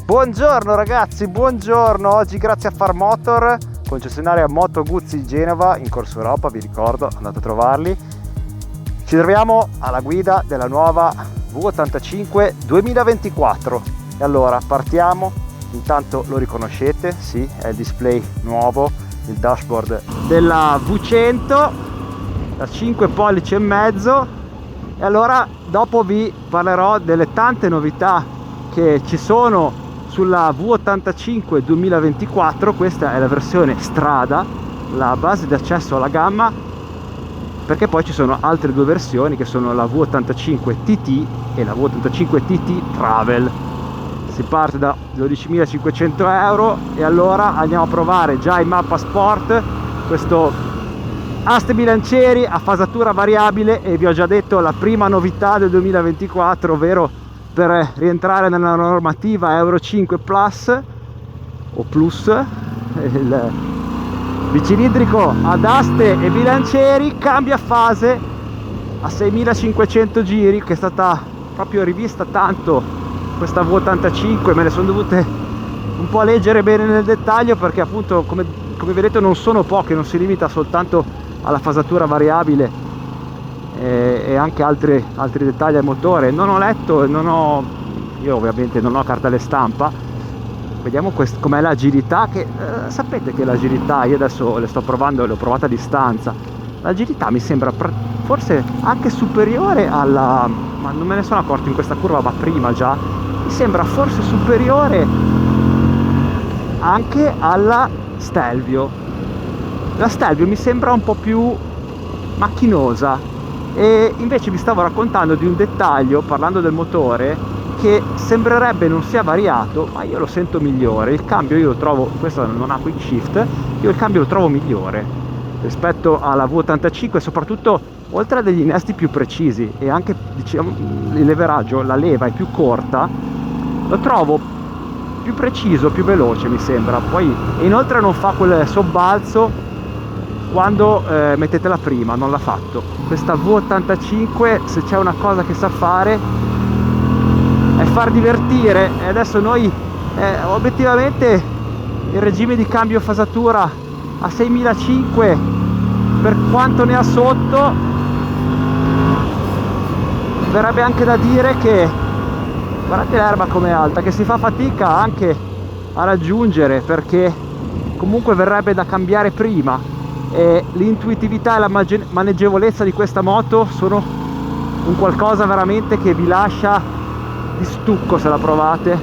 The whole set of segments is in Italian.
Buongiorno ragazzi, buongiorno. Oggi grazie a Farmotor, concessionaria Moto Guzzi Genova in Corso Europa, vi ricordo, andate a trovarli. Ci troviamo alla guida della nuova V85 2024 e allora partiamo. Intanto lo riconoscete, sì, è il display nuovo, il dashboard della V100 da 5 pollici e mezzo. E allora dopo vi parlerò delle tante novità che ci sono sulla V85 2024. Questa è la versione strada, la base di accesso alla gamma, perché poi ci sono altre due versioni che sono la V85 TT e la V85 TT Travel. Si parte da 12.500 euro e allora andiamo a provare già in mappa sport questo aste bilancieri a fasatura variabile. E vi ho già detto la prima novità del 2024, ovvero per rientrare nella normativa Euro 5 Plus o Plus, il bicilindrico ad aste e bilancieri cambia fase a 6.500 giri, che è stata proprio rivista tanto questa V85. Me ne sono dovute un po' leggere bene nel dettaglio, perché appunto come vedete non sono poche, non si limita soltanto alla fasatura variabile e anche altri dettagli al motore. Non ho letto e io ovviamente non ho cartelle stampa. Vediamo com'è l'agilità, che sapete che l'agilità, io adesso le sto provando, le ho provate a distanza, l'agilità mi sembra forse anche superiore alla, ma non me ne sono accorto in questa curva, ma prima già mi sembra forse superiore anche alla Stelvio. La Stelvio mi sembra un po' più macchinosa, e invece vi stavo raccontando di un dettaglio, parlando del motore, che sembrerebbe non sia variato, ma io lo sento migliore. Il cambio io lo trovo, questo non ha quick shift, io il cambio lo trovo migliore rispetto alla V85, soprattutto oltre a degli innesti più precisi e anche, diciamo, il leveraggio, la leva è più corta, lo trovo più preciso, più veloce mi sembra. Poi inoltre non fa quel sobbalzo quando mettete la prima, non l'ha fatto. Questa V85, se c'è una cosa che sa fare, è far divertire. E adesso noi obiettivamente il regime di cambio fasatura a 6.500, per quanto ne ha sotto, verrebbe anche da dire che, guardate l'erba com'è alta, che si fa fatica anche a raggiungere, perché comunque verrebbe da cambiare prima. E l'intuitività e la maneggevolezza di questa moto sono un qualcosa veramente che vi lascia di stucco se la provate.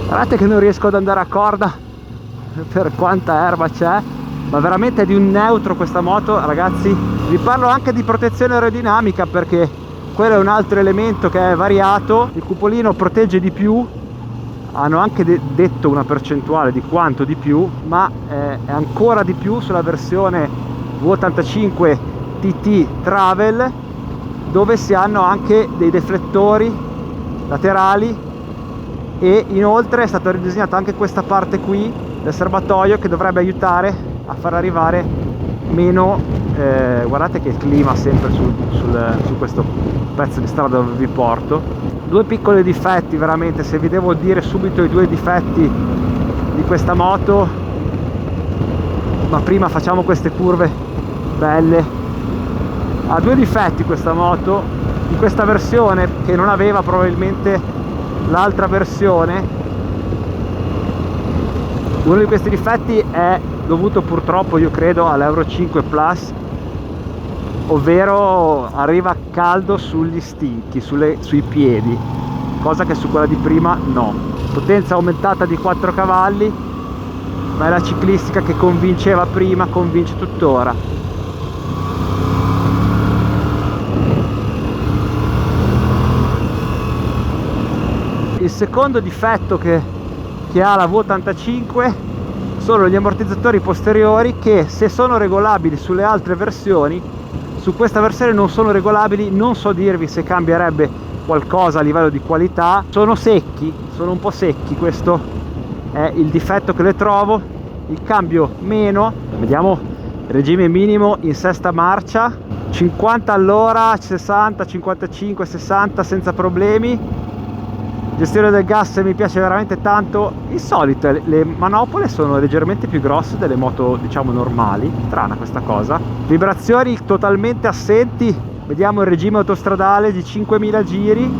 Guardate che non riesco ad andare a corda per quanta erba c'è, ma veramente è di un neutro questa moto, ragazzi. Vi parlo anche di protezione aerodinamica, perché quello è un altro elemento che è variato. Il cupolino protegge di più, hanno anche detto una percentuale di quanto di più, ma è ancora di più sulla versione V85 TT Travel, dove si hanno anche dei deflettori laterali, e inoltre è stata ridisegnata anche questa parte qui del serbatoio, che dovrebbe aiutare a far arrivare meno guardate che clima sempre su questo pezzo di strada dove vi porto. Due piccoli difetti veramente, se vi devo dire subito i due difetti di questa moto, ma prima facciamo queste curve belle. Ha due difetti questa moto, in questa versione, che non aveva probabilmente l'altra versione. Uno di questi difetti è dovuto purtroppo, io credo, all'Euro 5 Plus, ovvero arriva caldo sugli stinchi, sui piedi, cosa che su quella di prima no. Potenza aumentata di 4 cavalli, ma è la ciclistica che convinceva prima, convince tuttora. Il secondo difetto che ha la V85 sono gli ammortizzatori posteriori, che se sono regolabili sulle altre versioni, su questa versione non sono regolabili. Non so dirvi se cambierebbe qualcosa a livello di qualità. Sono secchi, sono un po' secchi, questo è il difetto che le trovo. Il cambio meno, vediamo, regime minimo in sesta marcia, 50 all'ora, 60, 55, 60 senza problemi. Gestione del gas mi piace veramente tanto. Insolito, le manopole sono leggermente più grosse delle moto diciamo normali, strana questa cosa. Vibrazioni totalmente assenti, vediamo il regime autostradale di 5000 giri,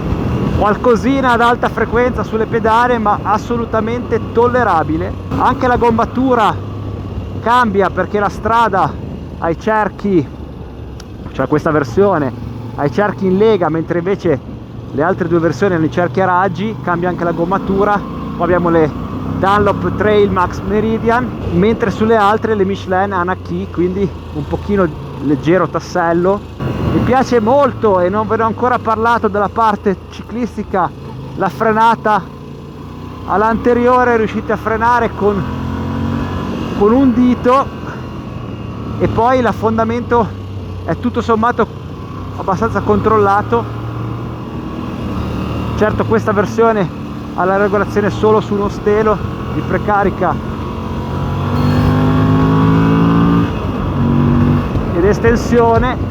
qualcosina ad alta frequenza sulle pedane ma assolutamente tollerabile. Anche la gommatura cambia perché la strada ha i cerchi, cioè questa versione ha i cerchi in lega, mentre invece le altre due versioni hanno i cerchi a raggi. Cambia anche la gommatura. Poi abbiamo le Dunlop Trail Max Meridian, mentre sulle altre le Michelin Anaki, quindi un pochino leggero tassello. Mi piace molto, e non ve ne ho ancora parlato della parte ciclistica, la frenata all'anteriore. Riuscite a frenare con un dito, e poi l'affondamento è tutto sommato abbastanza controllato. Certo, questa versione ha la regolazione solo su uno stelo di precarica ed estensione.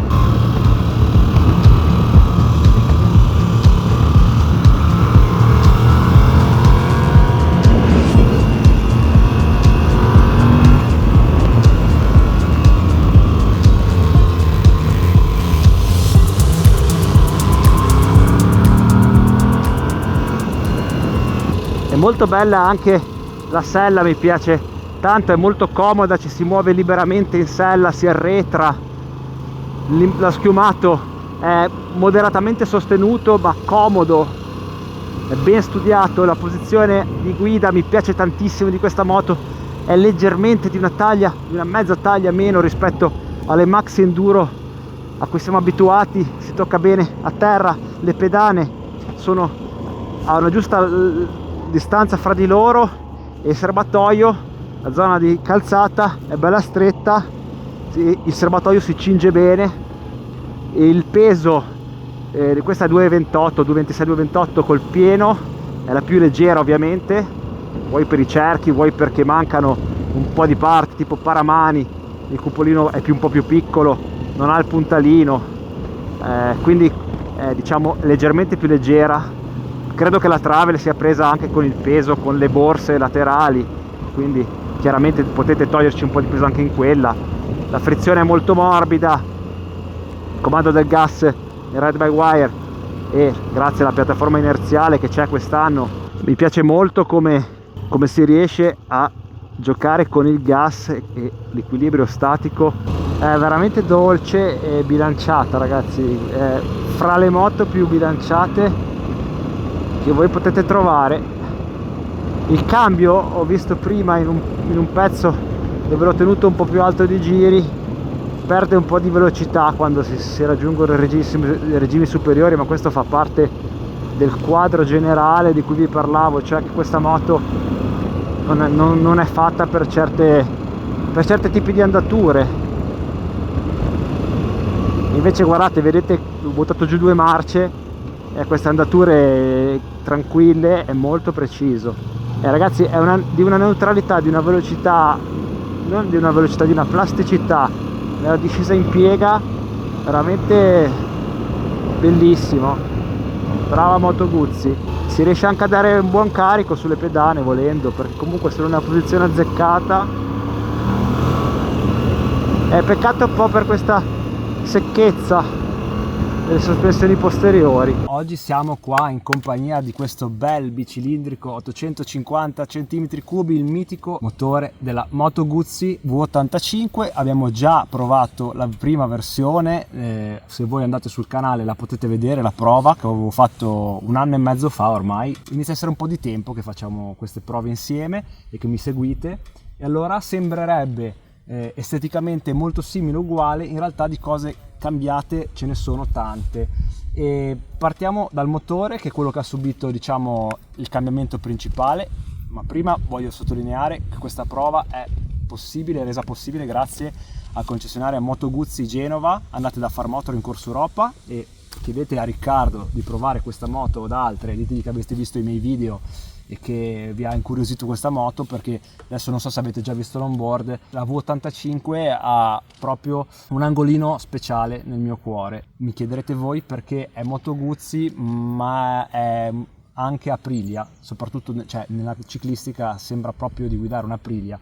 Molto bella anche la sella, mi piace tanto, è molto comoda, ci si muove liberamente in sella, si arretra, lo schiumato è moderatamente sostenuto ma comodo, è ben studiato. La posizione di guida mi piace tantissimo di questa moto, è leggermente di una taglia, di una mezza taglia meno rispetto alle Maxi Enduro a cui siamo abituati. Si tocca bene a terra, le pedane sono a una giusta distanza fra di loro, e il serbatoio, la zona di calzata è bella stretta, il serbatoio si cinge bene, e il peso questa è 2,28, 2,26, 2,28 col pieno, è la più leggera ovviamente, vuoi per i cerchi, vuoi perché mancano un po' di parti tipo paramani, il cupolino è un po' più piccolo, non ha il puntalino, quindi è diciamo leggermente più leggera. Credo che la travel sia presa anche con il peso, con le borse laterali, quindi chiaramente potete toglierci un po' di peso anche in quella. La frizione è molto morbida, il comando del gas in ride by wire, e grazie alla piattaforma inerziale che c'è quest'anno mi piace molto come si riesce a giocare con il gas e l'equilibrio statico. È veramente dolce e bilanciata, ragazzi, è fra le moto più bilanciate che voi potete trovare. Il cambio ho visto prima in un pezzo dove l'ho tenuto un po' più alto di giri, perde un po' di velocità quando si raggiungono i regimi superiori, ma questo fa parte del quadro generale di cui vi parlavo, cioè che questa moto non è fatta per certi tipi di andature. Invece guardate, vedete, ho buttato giù 2 marce e queste andature tranquille, è molto preciso. E ragazzi, è di una neutralità, di una velocità, non di una velocità, di una plasticità nella discesa in piega veramente bellissimo. Brava Moto Guzzi. Si riesce anche a dare un buon carico sulle pedane volendo, perché comunque sono in una posizione azzeccata. È peccato un po' per questa secchezza delle sospensioni posteriori. Oggi siamo qua in compagnia di questo bel bicilindrico 850 cm3, il mitico motore della Moto Guzzi V85. Abbiamo già provato la prima versione, se voi andate sul canale la potete vedere, la prova che avevo fatto 1 anno e mezzo fa ormai. Inizia a essere un po' di tempo che facciamo queste prove insieme e che mi seguite, e allora sembrerebbe esteticamente molto simile, uguale. In realtà di cose cambiate ce ne sono tante, e partiamo dal motore, che è quello che ha subito diciamo il cambiamento principale. Ma prima voglio sottolineare che questa prova è resa possibile grazie al concessionario Moto Guzzi Genova. Andate da Farmotor in Corso Europa e chiedete a Riccardo di provare questa moto o da altre, ditegli che avete visto i miei video e che vi ha incuriosito questa moto, perché adesso non so se avete già visto l'onboard, la V85 ha proprio un angolino speciale nel mio cuore. Mi chiederete voi perché è Moto Guzzi, ma è anche Aprilia, soprattutto nella ciclistica sembra proprio di guidare un Aprilia.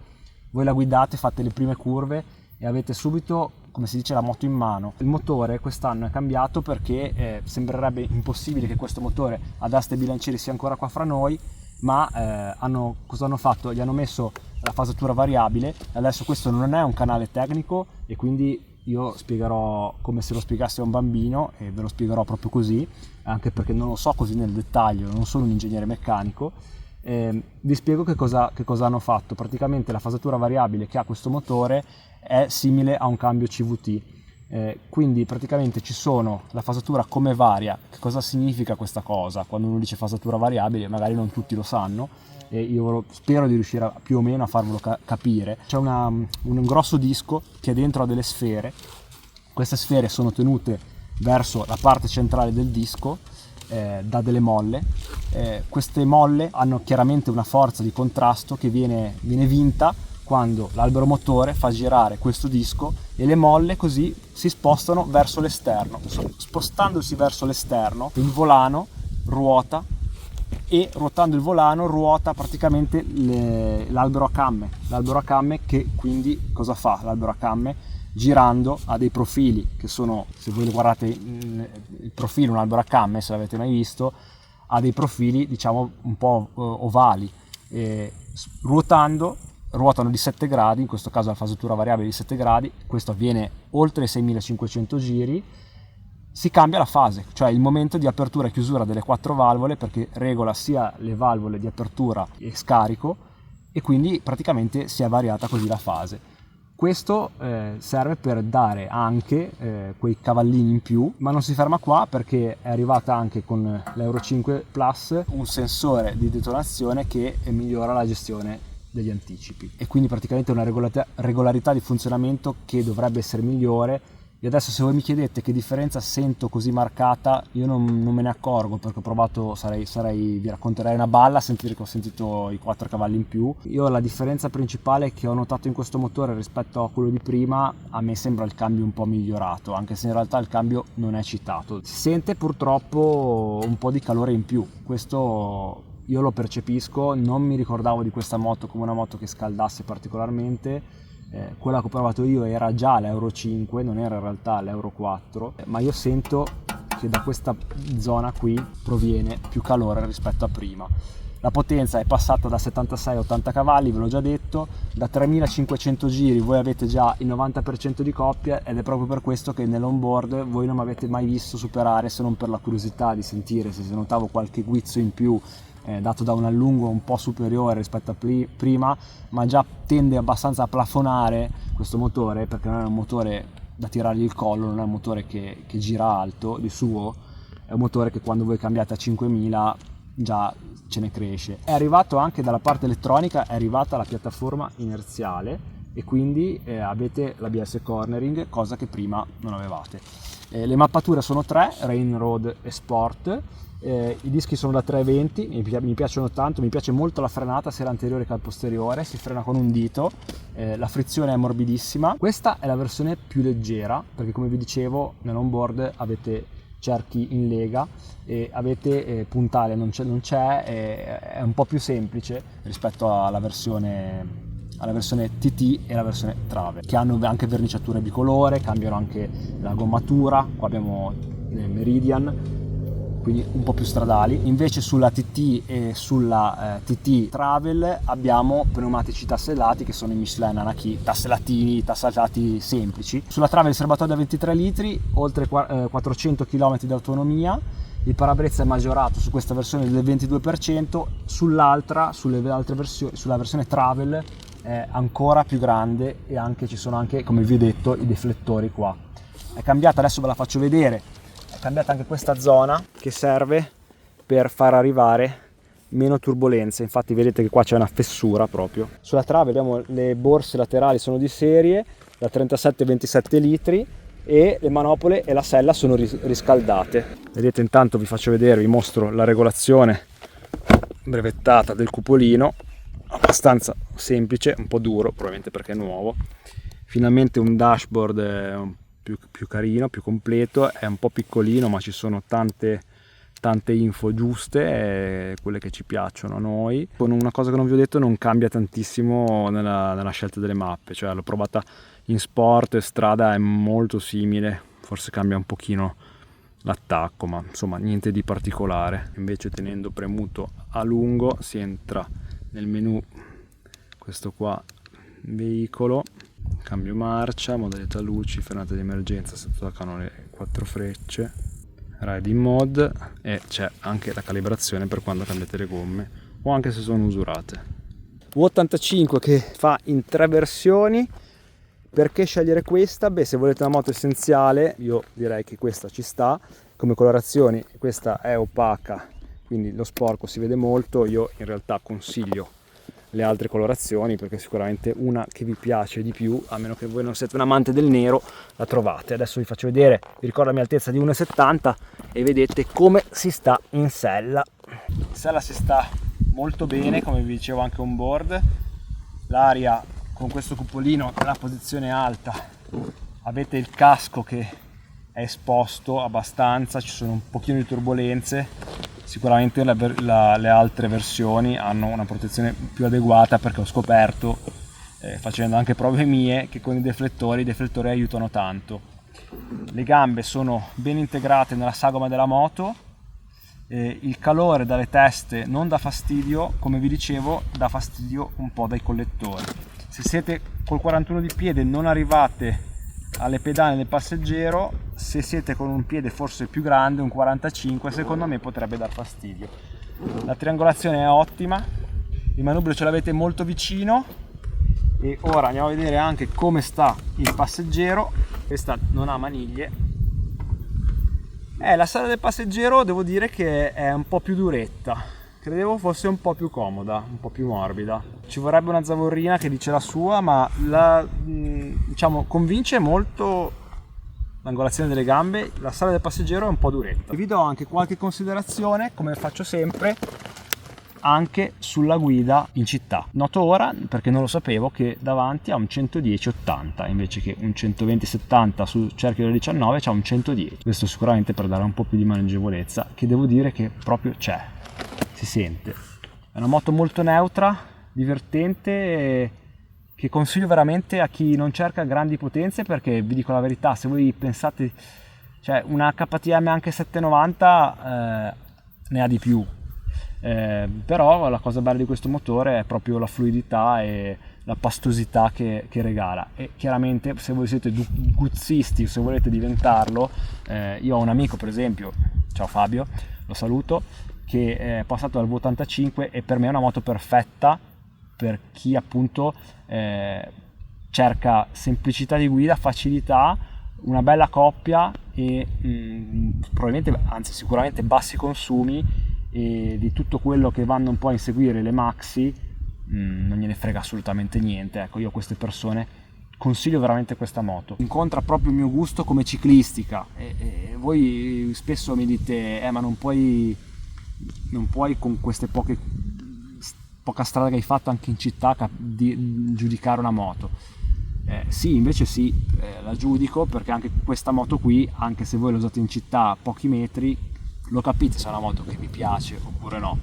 Voi la guidate, fate le prime curve e avete subito, come si dice, la moto in mano. Il motore quest'anno è cambiato perché sembrerebbe impossibile che questo motore ad aste e bilancieri sia ancora qua fra noi, ma cosa hanno fatto? Gli hanno messo la fasatura variabile. Adesso questo non è un canale tecnico e quindi io spiegherò come se lo spiegassi a un bambino, e ve lo spiegherò proprio così, anche perché non lo so così nel dettaglio, non sono un ingegnere meccanico. Vi spiego che cosa hanno fatto. Praticamente la fasatura variabile che ha questo motore è simile a un cambio CVT, quindi praticamente ci sono la fasatura come varia. Che cosa significa questa cosa? Quando uno dice fasatura variabile magari non tutti lo sanno, e io spero di riuscire più o meno a farvelo capire. C'è un grosso disco che dentro ha delle sfere. Queste sfere sono tenute verso la parte centrale del disco da delle molle. Queste molle hanno chiaramente una forza di contrasto che viene vinta quando l'albero motore fa girare questo disco, e le molle così si spostano verso l'esterno. Spostandosi verso l'esterno il volano ruota, e ruotando il volano ruota praticamente l'albero a camme, che quindi cosa fa l'albero a camme? Girando ha dei profili che sono, se voi guardate il profilo, un albero a camme, se l'avete mai visto, ha dei profili diciamo un po' ovali, ruotano di 7 gradi, in questo caso la fasatura variabile di 7 gradi, questo avviene oltre i 6500 giri. Si cambia la fase, cioè il momento di apertura e chiusura delle 4 valvole, perché regola sia le valvole di apertura e scarico, e quindi praticamente si è variata così la fase. Questo serve per dare anche quei cavallini in più, ma non si ferma qua, perché è arrivata anche con l'Euro 5 Plus un sensore di detonazione che migliora la gestione degli anticipi, e quindi praticamente una regolarità di funzionamento che dovrebbe essere migliore. E adesso, se voi mi chiedete che differenza sento così marcata, io non me ne accorgo, perché ho provato, vi racconterei una balla a sentire che ho sentito i 4 cavalli in più. Io la differenza principale che ho notato in questo motore rispetto a quello di prima, a me sembra il cambio un po' migliorato, anche se in realtà il cambio non è citato. Si sente purtroppo un po' di calore in più, questo io lo percepisco. Non mi ricordavo di questa moto come una moto che scaldasse particolarmente. Quella che ho provato io era già l'Euro 5, non era in realtà l'Euro 4, ma io sento che da questa zona qui proviene più calore rispetto a prima. La potenza è passata da 76 a 80 cavalli, ve l'ho già detto, da 3500 giri voi avete già il 90% di coppia, ed è proprio per questo che nell'onboard voi non mi avete mai visto superare, se non per la curiosità di sentire se notavo qualche guizzo in più, dato da un allungo un po' superiore rispetto a prima, ma già tende abbastanza a plafonare questo motore, perché non è un motore da tirargli il collo, non è un motore che gira alto di suo, è un motore che quando voi cambiate a 5000 già ce ne cresce. È arrivato anche dalla parte elettronica, è arrivata la piattaforma inerziale, e quindi avete l'ABS cornering, cosa che prima non avevate. Le mappature sono 3, Rain, Road e Sport. I dischi sono da 320, mi piacciono tanto, mi piace molto la frenata sia l'anteriore che al posteriore, si frena con un dito, la frizione è morbidissima. Questa è la versione più leggera, perché come vi dicevo nell'onboard avete cerchi in lega e avete puntale non c'è, è un po' più semplice rispetto alla versione TT e la versione Travel, che hanno anche verniciature bicolore, cambiano anche la gommatura. Qua abbiamo Meridian, quindi un po' più stradali. Invece sulla TT e sulla TT Travel abbiamo pneumatici tassellati, che sono i Michelin Anaki, tassellati semplici. Sulla Travel il serbatoio da 23 litri, oltre 400 km di autonomia. Il parabrezza è maggiorato su questa versione del 22%, sulla versione Travel è ancora più grande, e ci sono anche, come vi ho detto, i deflettori qua. È cambiata, adesso ve la faccio vedere, è cambiata anche questa zona che serve per far arrivare meno turbolenze. Infatti vedete che qua c'è una fessura proprio. Sulla Travel vediamo le borse laterali sono di serie da 37-27 litri, e le manopole e la sella sono riscaldate. Vedete, intanto vi faccio vedere, vi mostro la regolazione brevettata del cupolino, abbastanza semplice, un po' duro probabilmente perché è nuovo. Finalmente un dashboard più carino, più completo, è un po' piccolino ma ci sono tante info giuste, quelle che ci piacciono a noi. Con una cosa che non vi ho detto, non cambia tantissimo nella scelta delle mappe, cioè l'ho provata in sport e strada, è molto simile, forse cambia un pochino l'attacco, ma insomma niente di particolare. Invece tenendo premuto a lungo si entra nel menu, questo qua, veicolo, cambio marcia, modalità luci, frenata di emergenza, sottotoccano le 4 frecce, riding mode, e c'è anche la calibrazione per quando cambiate le gomme o anche se sono usurate. V85 che fa in 3 versioni. Perché scegliere questa? Beh, se volete una moto essenziale io direi che questa ci sta come colorazioni. Questa è opaca, quindi lo sporco si vede molto. Io in realtà consiglio le altre colorazioni perché sicuramente una che vi piace di più, a meno che voi non siete un amante del nero, la trovate. Adesso vi faccio vedere, vi ricordo la mia altezza di 1,70 e vedete come si sta in sella. In sella si sta molto bene, come vi dicevo anche on board. L'aria con questo cupolino nella posizione alta, avete il casco che è esposto abbastanza, ci sono un pochino di turbolenze. Sicuramente le altre versioni hanno una protezione più adeguata, perché ho scoperto, facendo anche prove mie, che con i deflettori aiutano tanto. Le gambe sono ben integrate nella sagoma della moto, il calore dalle teste non dà fastidio, come vi dicevo dà fastidio un po' dai collettori. Se siete col 41 di piede non arrivate alle pedane del passeggero, se siete con un piede forse più grande, un 45, secondo me potrebbe dar fastidio. La triangolazione è ottima, il manubrio ce l'avete molto vicino. E ora andiamo a vedere anche come sta il passeggero. Questa non ha maniglie. La sala del passeggero devo dire che è un po' più duretta. Credevo fosse un po' più comoda, un po' più morbida. Ci vorrebbe una zavorrina che dice la sua, ma diciamo convince molto l'angolazione delle gambe. La sala del passeggero è un po' duretta. Vi do anche qualche considerazione, come faccio sempre, anche sulla guida in città. Noto ora, perché non lo sapevo, che davanti ha un 110-80 invece che un 120-70 sul cerchio del 19 c'ha un 110. Questo sicuramente per dare un po' più di maneggevolezza, che devo dire che proprio c'è. Si sente. È una moto molto neutra, divertente, che consiglio veramente a chi non cerca grandi potenze, perché vi dico la verità, se voi pensate, cioè una KTM anche 790 ne ha di più, però la cosa bella di questo motore è proprio la fluidità e la pastosità che regala. E chiaramente se voi siete guzzisti o se volete diventarlo, io ho un amico per esempio, ciao Fabio, lo saluto, che è passato dal V85 e per me è una moto perfetta per chi appunto cerca semplicità di guida, facilità, una bella coppia e probabilmente, anzi sicuramente bassi consumi, e di tutto quello che vanno un po' a inseguire le maxi non gliene frega assolutamente niente. Ecco, io a queste persone consiglio veramente questa moto. Incontra proprio il mio gusto come ciclistica e voi spesso mi dite ma non puoi con queste poca strada che hai fatto anche in città giudicare una moto. Sì, invece sì, la giudico, perché anche questa moto qui, anche se voi la usate in città a pochi metri, lo capite se è una moto che vi piace oppure no.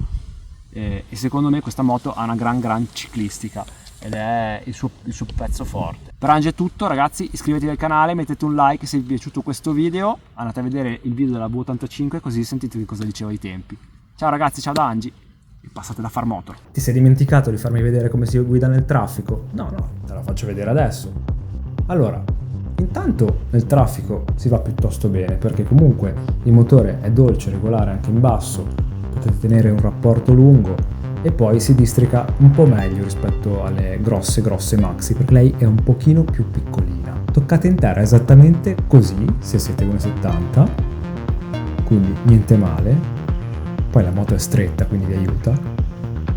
E secondo me questa moto ha una gran ciclistica ed è il suo pezzo forte. Per oggi è tutto ragazzi, iscrivetevi al canale, mettete un like se vi è piaciuto questo video, andate a vedere il video della V85 così sentite che cosa dicevo ai tempi. Ciao ragazzi, ciao da Angi e passate da Farmotor. Ti sei dimenticato di farmi vedere come si guida nel traffico? No, te la faccio vedere adesso. Allora, intanto nel traffico si va piuttosto bene, perché comunque il motore è dolce, regolare anche in basso, potete tenere un rapporto lungo e poi si districa un po' meglio rispetto alle grosse maxi, perché lei è un pochino più piccolina. Toccate in terra esattamente così, se siete 1,70, quindi niente male. Poi la moto è stretta, quindi vi aiuta.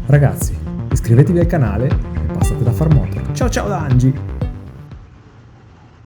Ragazzi, iscrivetevi al canale e passate da Farmotor. Ciao da Angi!